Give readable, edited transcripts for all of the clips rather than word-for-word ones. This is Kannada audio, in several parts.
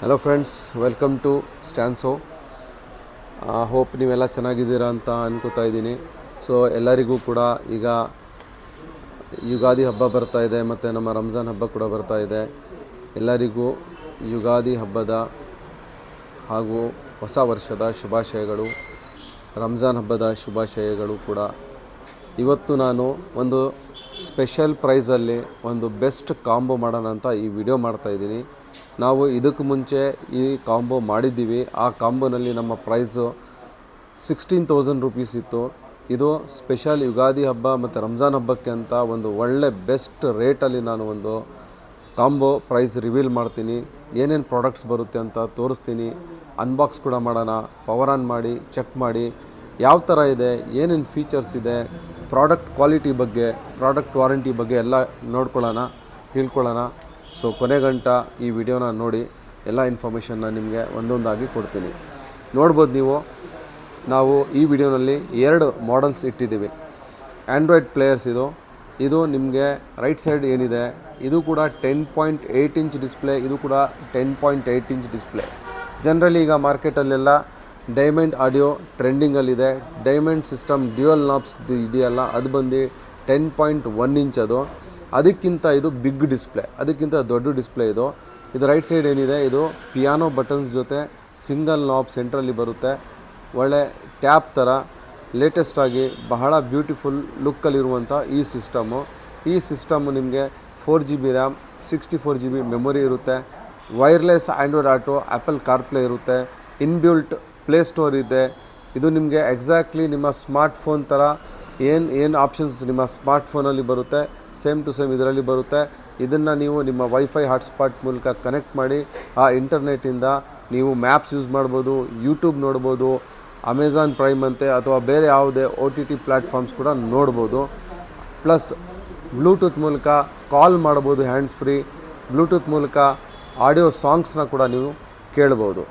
ಹಲೋ ಫ್ರೆಂಡ್ಸ್, ವೆಲ್ಕಮ್ ಟು ಸ್ಟ್ಯಾನ್ಸೋ. ಹೋಪ್ ನೀವೆಲ್ಲ ಚೆನ್ನಾಗಿದ್ದೀರಾ ಅಂತ ಅನ್ಕೋತಾ ಇದ್ದೀನಿ. ಸೊ ಎಲ್ಲರಿಗೂ ಕೂಡ ಈಗ ಯುಗಾದಿ ಹಬ್ಬ ಬರ್ತಾ ಇದೆ ಮತ್ತು ನಮ್ಮ ರಂಜಾನ್ ಹಬ್ಬ ಕೂಡ ಬರ್ತಾ ಇದೆ. ಎಲ್ಲರಿಗೂ ಯುಗಾದಿ ಹಬ್ಬದ ಹಾಗೂ ಹೊಸ ವರ್ಷದ ಶುಭಾಶಯಗಳು, ರಂಜಾನ್ ಹಬ್ಬದ ಶುಭಾಶಯಗಳು ಕೂಡ. ಇವತ್ತು ನಾನು ಒಂದು ಸ್ಪೆಷಲ್ ಪ್ರೈಸಲ್ಲಿ ಒಂದು ಬೆಸ್ಟ್ ಕಾಂಬೋ ಮಾಡೋಣ ಅಂತ ಈ ವಿಡಿಯೋ ಮಾಡ್ತಾಯಿದ್ದೀನಿ. ನಾವು ಇದಕ್ಕೆ ಮುಂಚೆ ಈ ಕಾಂಬೋ ಮಾಡಿದ್ದೀವಿ. ಆ ಕಾಂಬೋನಲ್ಲಿ ನಮ್ಮ ಪ್ರೈಸು 16,000 ರೂಪೀಸ್ ಇತ್ತು. ಇದು ಸ್ಪೆಷಲ್ ಯುಗಾದಿ ಹಬ್ಬ ಮತ್ತು ರಂಜಾನ್ ಹಬ್ಬಕ್ಕೆ ಅಂತ ಒಂದು ಒಳ್ಳೆ ಬೆಸ್ಟ್ ರೇಟಲ್ಲಿ ನಾನು ಒಂದು ಕಾಂಬೋ ಪ್ರೈಸ್ ರಿವೀಲ್ ಮಾಡ್ತೀನಿ. ಏನೇನು ಪ್ರಾಡಕ್ಟ್ಸ್ ಬರುತ್ತೆ ಅಂತ ತೋರಿಸ್ತೀನಿ. ಅನ್ಬಾಕ್ಸ್ ಕೂಡ ಮಾಡೋಣ. ಪವರ್ ಆನ್ ಮಾಡಿ ಚೆಕ್ ಮಾಡಿ ಯಾವ ಥರ ಇದೆ, ಏನೇನು ಫೀಚರ್ಸ್ ಇದೆ, ಪ್ರಾಡಕ್ಟ್ ಕ್ವಾಲಿಟಿ ಬಗ್ಗೆ, ಪ್ರಾಡಕ್ಟ್ ವಾರಂಟಿ ಬಗ್ಗೆ ಎಲ್ಲ ನೋಡ್ಕೊಳ್ಳೋಣ, ತಿಳ್ಕೊಳ್ಳೋಣ. ಸೊ ಕೊನೆಗಂಟ ಈ ವಿಡಿಯೋನ ನೋಡಿ ಎಲ್ಲ ಇನ್ಫಾರ್ಮೇಷನ್ನ ನಿಮಗೆ ಒಂದೊಂದಾಗಿ ಕೊಡ್ತೀನಿ. ನೋಡ್ಬೋದು ನಾವು ಈ ವಿಡಿಯೋನಲ್ಲಿ 2 ಮಾಡೆಲ್ಸ್ ಇಟ್ಟಿದ್ದೀವಿ. ಆ್ಯಂಡ್ರಾಯ್ಡ್ ಪ್ಲೇಯರ್ಸ್ ಇದು ನಿಮಗೆ ರೈಟ್ ಸೈಡ್ ಏನಿದೆ ಇದು ಕೂಡ 10.8 ಇಂಚ್ ಡಿಸ್ಪ್ಲೇ, ಇದು ಕೂಡ 10.8 ಇಂಚ್ ಡಿಸ್ಪ್ಲೇ. ಜನರಲಿ ಈಗ ಮಾರ್ಕೆಟಲ್ಲೆಲ್ಲ ಡೈಮಂಡ್ ಆಡಿಯೋ ಟ್ರೆಂಡಿಂಗಲ್ಲಿದೆ. ಡೈಮಂಡ್ ಸಿಸ್ಟಮ್ ಡ್ಯುಯಲ್ ನಾಬ್ಸ್ ಇದೆಯಲ್ಲ, ಅದು ಬಂದು 10.1 ಇಂಚ್. ಅದಕ್ಕಿಂತ ಇದು ಬಿಗ್ ಡಿಸ್ಪ್ಲೇ, ಅದಕ್ಕಿಂತ ದೊಡ್ಡ ಡಿಸ್ಪ್ಲೇ ಇದು. ರೈಟ್ ಸೈಡ್ ಏನಿದೆ ಇದು ಪಿಯಾನೋ ಬಟನ್ಸ್ ಜೊತೆ ಸಿಂಗಲ್ ನಾಬ್ ಸೆಂಟ್ರಲ್ಲಿ ಬರುತ್ತೆ. ಒಳ್ಳೆ ಟ್ಯಾಪ್ ಥರ ಲೇಟೆಸ್ಟಾಗಿ ಬಹಳ ಬ್ಯೂಟಿಫುಲ್ ಲುಕ್ಕಲ್ಲಿರುವಂಥ ಈ ಸಿಸ್ಟಮ್ಮು ನಿಮಗೆ 4GB ರ್ಯಾಮ್, 64GB ಮೆಮೊರಿ ಇರುತ್ತೆ. Wireless Android auto, apple CarPlay ಇರುತ್ತೆ. ಇನ್ಬಿಲ್ಟ್ ಪ್ಲೇ ಸ್ಟೋರ್ ಇದೆ. ಇದು ನಿಮಗೆ ಎಕ್ಸಾಕ್ಟ್ಲಿ ನಿಮ್ಮ ಸ್ಮಾರ್ಟ್ಫೋನ್ ಥರ ಏನು ಆಪ್ಷನ್ಸ್ ನಿಮ್ಮ ಸ್ಮಾರ್ಟ್ಫೋನಲ್ಲಿ ಬರುತ್ತೆ, ಸೇಮ್ ಟು ಸೇಮ್ ಇದರಲ್ಲಿ ಬರುತ್ತೆ. ಇದನ್ನು ನೀವು ನಿಮ್ಮ ವೈಫೈ ಹಾಟ್ಸ್ಪಾಟ್ ಮೂಲಕ ಕನೆಕ್ಟ್ ಮಾಡಿ ಆ ಇಂಟರ್ನೆಟ್ಟಿಂದ ನೀವು ಮ್ಯಾಪ್ಸ್ ಯೂಸ್ ಮಾಡ್ಬೋದು, ಯೂಟ್ಯೂಬ್ ನೋಡ್ಬೋದು, ಅಮೆಝಾನ್ ಪ್ರೈಮ್ ಅಂತೆ ಅಥವಾ ಬೇರೆ ಯಾವುದೇ OTT ಪ್ಲ್ಯಾಟ್ಫಾರ್ಮ್ಸ್ ಕೂಡ ನೋಡ್ಬೋದು. ಪ್ಲಸ್ ಬ್ಲೂಟೂತ್ ಮೂಲಕ ಕಾಲ್ ಮಾಡ್ಬೋದು, ಹ್ಯಾಂಡ್ಸ್ ಫ್ರೀ. ಬ್ಲೂಟೂತ್ ಮೂಲಕ ಆಡಿಯೋ ಸಾಂಗ್ಸ್ನ ಕೂಡ ನೀವು ಕೇಳ್ಬೋದು.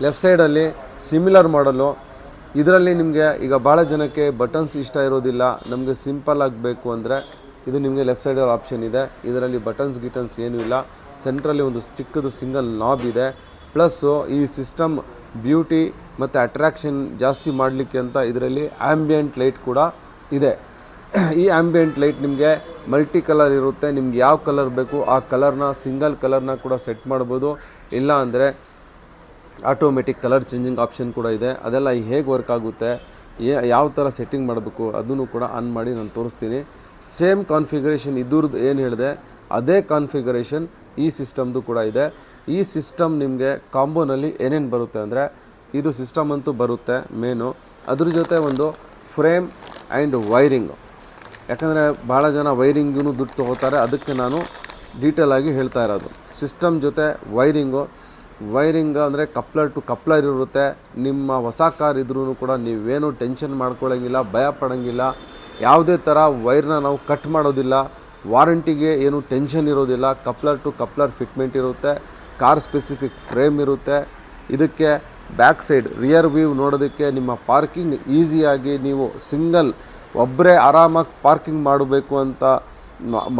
ಲೆಫ್ಟ್ ಸೈಡಲ್ಲಿ ಸಿಮಿಲರ್ ಮಾಡಲು, ಇದರಲ್ಲಿ ನಿಮಗೆ ಈಗ ಭಾಳ ಜನಕ್ಕೆ ಬಟನ್ಸ್ ಇಷ್ಟ ಇರೋದಿಲ್ಲ, ನಮಗೆ ಸಿಂಪಲ್ ಆಗಬೇಕು ಅಂದರೆ ಇದು ನಿಮಗೆ ಲೆಫ್ಟ್ ಸೈಡಲ್ಲಿ ಆಪ್ಷನ್ ಇದೆ. ಇದರಲ್ಲಿ ಬಟನ್ಸ್ ಏನೂ ಇಲ್ಲ. ಸೆಂಟ್ರಲ್ಲಿ ಒಂದು ಚಿಕ್ಕದು ಸಿಂಗಲ್ ನಾಬ್ ಇದೆ. ಪ್ಲಸ್ಸು ಈ ಸಿಸ್ಟಮ್ ಬ್ಯೂಟಿ ಮತ್ತು ಅಟ್ರ್ಯಾಕ್ಷನ್ ಜಾಸ್ತಿ ಮಾಡಲಿಕ್ಕೆ ಅಂತ ಇದರಲ್ಲಿ ಆ್ಯಂಬಿಯೆಂಟ್ ಲೈಟ್ ಕೂಡ ಇದೆ. ಈ ಆ್ಯಂಬಿಯೆಂಟ್ ಲೈಟ್ ನಿಮಗೆ ಮಲ್ಟಿ ಕಲರ್ ಇರುತ್ತೆ. ನಿಮ್ಗೆ ಯಾವ ಕಲರ್ ಬೇಕು ಆ ಕಲರ್ನ, ಸಿಂಗಲ್ ಕಲರ್ನ ಕೂಡ ಸೆಟ್ ಮಾಡ್ಬೋದು. ಇಲ್ಲ ಅಂದರೆ ಆಟೋಮೆಟಿಕ್ ಕಲರ್ ಚೇಂಜಿಂಗ್ ಆಪ್ಷನ್ ಕೂಡ ಇದೆ. ಅದೆಲ್ಲ ಹೇಗೆ ವರ್ಕ್ ಆಗುತ್ತೆ, ಯಾವ ಥರ ಸೆಟ್ಟಿಂಗ್ ಮಾಡಬೇಕು ಅದನ್ನು ಕೂಡ ಆನ್ ಮಾಡಿ ನಾನು ತೋರಿಸ್ತೀನಿ. ಸೇಮ್ ಕಾನ್ಫಿಗರೇಷನ್ ಇದ್ರದ್ದು ಏನು ಹೇಳಿದೆ ಅದೇ ಕಾನ್ಫಿಗರೇಷನ್ ಈ ಸಿಸ್ಟಮ್ದು ಕೂಡ ಇದೆ. ಈ ಸಿಸ್ಟಮ್ ನಿಮಗೆ ಕಾಂಬೋನಲ್ಲಿ ಏನೇನು ಬರುತ್ತೆ ಅಂದರೆ, ಇದು ಸಿಸ್ಟಮ್ ಅಂತೂ ಬರುತ್ತೆ ಮೇನು, ಅದ್ರ ಜೊತೆ ಒಂದು ಫ್ರೇಮ್ ಆ್ಯಂಡ್ ವೈರಿಂಗು. ಯಾಕಂದರೆ ಭಾಳ ಜನ ವೈರಿಂಗೂ ದುಡ್ಡು ತೊಗೋತಾರೆ, ಅದಕ್ಕೆ ನಾನು ಡೀಟೇಲಾಗಿ ಹೇಳ್ತಾ ಇರೋದು. ಸಿಸ್ಟಮ್ ಜೊತೆ ವೈರಿಂಗ್ ಅಂದರೆ ಕಪ್ಲರ್ ಟು ಕಪ್ಲರ್ ಇರುತ್ತೆ. ನಿಮ್ಮ ಹೊಸ ಕಾರ್ ಇದ್ರೂ ಕೂಡ ನೀವೇನು ಟೆನ್ಷನ್ ಮಾಡ್ಕೊಳ್ಳೋಂಗಿಲ್ಲ, ಭಯ ಪಡೋಂಗಿಲ್ಲ. ಯಾವುದೇ ಥರ ವೈರ್ನ ನಾವು ಕಟ್ ಮಾಡೋದಿಲ್ಲ. ವಾರಂಟಿಗೆ ಏನು ಟೆನ್ಷನ್ ಇರೋದಿಲ್ಲ. ಕಪ್ಲರ್ ಟು ಕಪ್ಲರ್ ಫಿಟ್ಮೆಂಟ್ ಇರುತ್ತೆ. ಕಾರ್ ಸ್ಪೆಸಿಫಿಕ್ ಫ್ರೇಮ್ ಇರುತ್ತೆ. ಇದಕ್ಕೆ ಬ್ಯಾಕ್ ಸೈಡ್ ರಿಯರ್ ವ್ಯೂ ನೋಡೋದಕ್ಕೆ ನಿಮ್ಮ ಪಾರ್ಕಿಂಗ್ ಈಸಿಯಾಗಿ ನೀವು ಸಿಂಗಲ್ ಒಬ್ಬರೇ ಆರಾಮಾಗಿ ಪಾರ್ಕಿಂಗ್ ಮಾಡಬೇಕು ಅಂತ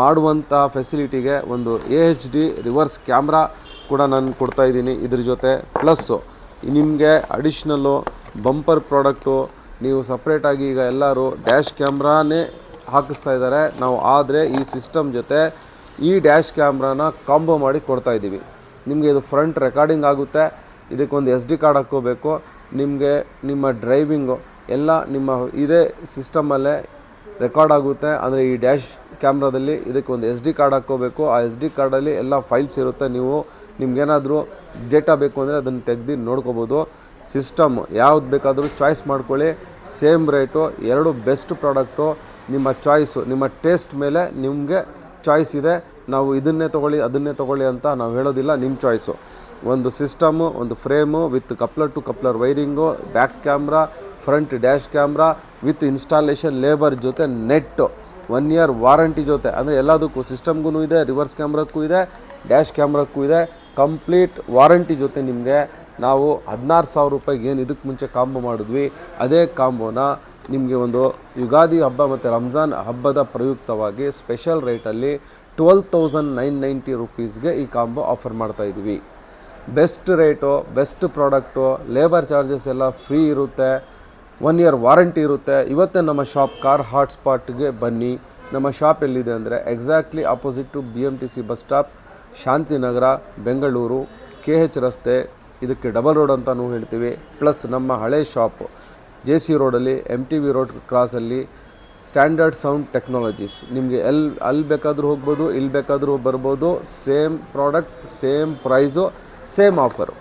ಮಾಡುವಂಥ ಫೆಸಿಲಿಟಿಗೆ ಒಂದು AHD ರಿವರ್ಸ್ ಕ್ಯಾಮ್ರಾ ಕೂಡ ನಾನು ಕೊಡ್ತಾಯಿದ್ದೀನಿ ಇದ್ರ ಜೊತೆ. ಪ್ಲಸ್ಸು ನಿಮಗೆ ಅಡಿಷ್ನಲ್ಲು ಬಂಪರ್ ಪ್ರಾಡಕ್ಟು, ನೀವು ಸಪ್ರೇಟಾಗಿ ಈಗ ಎಲ್ಲರೂ ಡ್ಯಾಶ್ ಕ್ಯಾಮ್ರಾನೇ ಹಾಕಿಸ್ತಾ ಇದ್ದಾರೆ. ನಾವು ಆದರೆ ಈ ಸಿಸ್ಟಮ್ ಜೊತೆ ಈ ಡ್ಯಾಶ್ ಕ್ಯಾಮ್ರಾನ ಕಾಂಬೋ ಮಾಡಿ ಕೊಡ್ತಾಯಿದ್ದೀವಿ. ನಿಮಗೆ ಇದು ಫ್ರಂಟ್ ರೆಕಾರ್ಡಿಂಗ್ ಆಗುತ್ತೆ. ಇದಕ್ಕೊಂದು SD ಕಾರ್ಡ್ ಹಾಕ್ಕೋಬೇಕು. ನಿಮಗೆ ನಿಮ್ಮ ಡ್ರೈವಿಂಗು ಎಲ್ಲ ನಿಮ್ಮ ಇದೇ ಸಿಸ್ಟಮಲ್ಲೇ ರೆಕಾರ್ಡ್ ಆಗುತ್ತೆ. ಅಂದರೆ ಈ ಡ್ಯಾಶ್ ಕ್ಯಾಮ್ರಾದಲ್ಲಿ ಇದಕ್ಕೊಂದು SD ಕಾರ್ಡ್ ಹಾಕ್ಕೋಬೇಕು. ಆ SD ಕಾರ್ಡಲ್ಲಿ ಎಲ್ಲ ಫೈಲ್ಸ್ ಇರುತ್ತೆ. ನೀವು ನಿಮ್ಗೇನಾದರೂ ಡೇಟಾ ಬೇಕು ಅಂದರೆ ಅದನ್ನು ತೆಗೆದು ನೋಡ್ಕೋಬೋದು. ಸಿಸ್ಟಮ್ ಯಾವ್ದು ಬೇಕಾದರೂ ಚಾಯ್ಸ್ ಮಾಡ್ಕೊಳ್ಳಿ. Same rate, 2 best product. ನಿಮ್ಮ ಚಾಯ್ಸು, ನಿಮ್ಮ ಟೇಸ್ಟ್ ಮೇಲೆ ನಿಮಗೆ ಚಾಯ್ಸ್ ಇದೆ. ನಾವು ಇದನ್ನೇ ತೊಗೊಳ್ಳಿ ಅಂತ ನಾವು ಹೇಳೋದಿಲ್ಲ, ನಿಮ್ಮ ಚಾಯ್ಸು. ಒಂದು ಸಿಸ್ಟಮು, ಒಂದು frame with coupler to coupler wiring, back camera, front dash camera with installation labour ಜೊತೆ ನೆಟ್ಟು 1 ಇಯರ್ ವಾರಂಟಿ ಜೊತೆ. ಅಂದರೆ ಎಲ್ಲದಕ್ಕೂ ಸಿಸ್ಟಮ್ಗೂ ಇದೆ, ರಿವರ್ಸ್ ಕ್ಯಾಮ್ರಾಕ್ಕೂ ಇದೆ, ಡ್ಯಾಶ್ ಕ್ಯಾಮ್ರಾಕ್ಕೂ ಇದೆ. ಕಂಪ್ಲೀಟ್ ವಾರಂಟಿ ಜೊತೆ ನಿಮಗೆ ನಾವು 16,000 ರೂಪಾಯಿಗೆ ಏನು ಇದಕ್ಕೆ ಮುಂಚೆ ಕಾಂಬೋ ಮಾಡಿದ್ವಿ ಅದೇ ಕಾಂಬೋನ ನಿಮಗೆ ಒಂದು ಯುಗಾದಿ ಹಬ್ಬ ಮತ್ತು ರಂಜಾನ್ ಹಬ್ಬದ ಪ್ರಯುಕ್ತವಾಗಿ ಸ್ಪೆಷಲ್ ರೇಟಲ್ಲಿ 12,990 ರೂಪೀಸ್ಗೆ ಈ ಕಾಂಬೋ ಆಫರ್ ಮಾಡ್ತಾಯಿದ್ವಿ. Best rate, best product, labour charges ಎಲ್ಲ ಫ್ರೀ ಇರುತ್ತೆ, 1 ಇಯರ್ ವಾರಂಟಿ ಇರುತ್ತೆ. ಇವತ್ತೇ ನಮ್ಮ ಶಾಪ್ ಕಾರ್ ಹಾಟ್ಸ್ಪಾಟ್ಗೆ ಬನ್ನಿ. ನಮ್ಮ ಶಾಪ್ ಎಲ್ಲಿದೆ ಅಂದರೆ exactly opposite to BMTC bus stop, Shantinagar, Bengaluru, KH ರಸ್ತೆ. ಇದಕ್ಕೆ ಡಬಲ್ ರೋಡ್ ಅಂತಲೂ ಹೇಳ್ತೀವಿ. ಪ್ಲಸ್ ನಮ್ಮ ಹಳೆ ಶಾಪ್ JC ರೋಡಲ್ಲಿ MTV ರೋಡ್ ಕ್ರಾಸಲ್ಲಿ ಸ್ಟ್ಯಾಂಡರ್ಡ್ ಸೌಂಡ್ ಟೆಕ್ನಾಲಜೀಸ್. ನಿಮಗೆ ಅಲ್ಲಿ ಬೇಕಾದರೂ ಹೋಗ್ಬೋದು, ಇಲ್ಲಿ ಬೇಕಾದರೂ ಬರ್ಬೋದು. Same product, same price, same offer.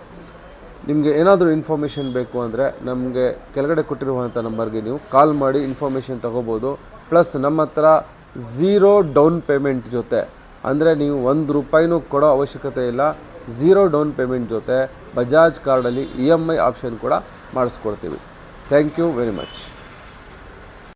ನಿಮಗೆ ಏನಾದರೂ ಇನ್ಫಾರ್ಮೇಷನ್ ಬೇಕು ಅಂದರೆ ನಮಗೆ ಕೆಳಗಡೆ ಕೊಟ್ಟಿರುವಂಥ ನಂಬರ್ಗೆ ನೀವು ಕಾಲ್ ಮಾಡಿ ಇನ್ಫಾರ್ಮೇಷನ್ ತೊಗೋಬೋದು. ಪ್ಲಸ್ ನಮ್ಮ ಹತ್ರ 0 ಡೌನ್ ಪೇಮೆಂಟ್ ಜೊತೆ, ಅಂದರೆ ನೀವು 1 ರೂಪಾಯಿನೂ ಕೊಡೋ ಅವಶ್ಯಕತೆ ಇಲ್ಲ. 0 ಡೌನ್ ಪೇಮೆಂಟ್ ಜೊತೆ ಬಜಾಜ್ ಕಾರ್ಡಲ್ಲಿ EMI ಆಪ್ಷನ್ ಕೂಡ ಮಾಡಿಸ್ಕೊಡ್ತೀವಿ. Thank you very much.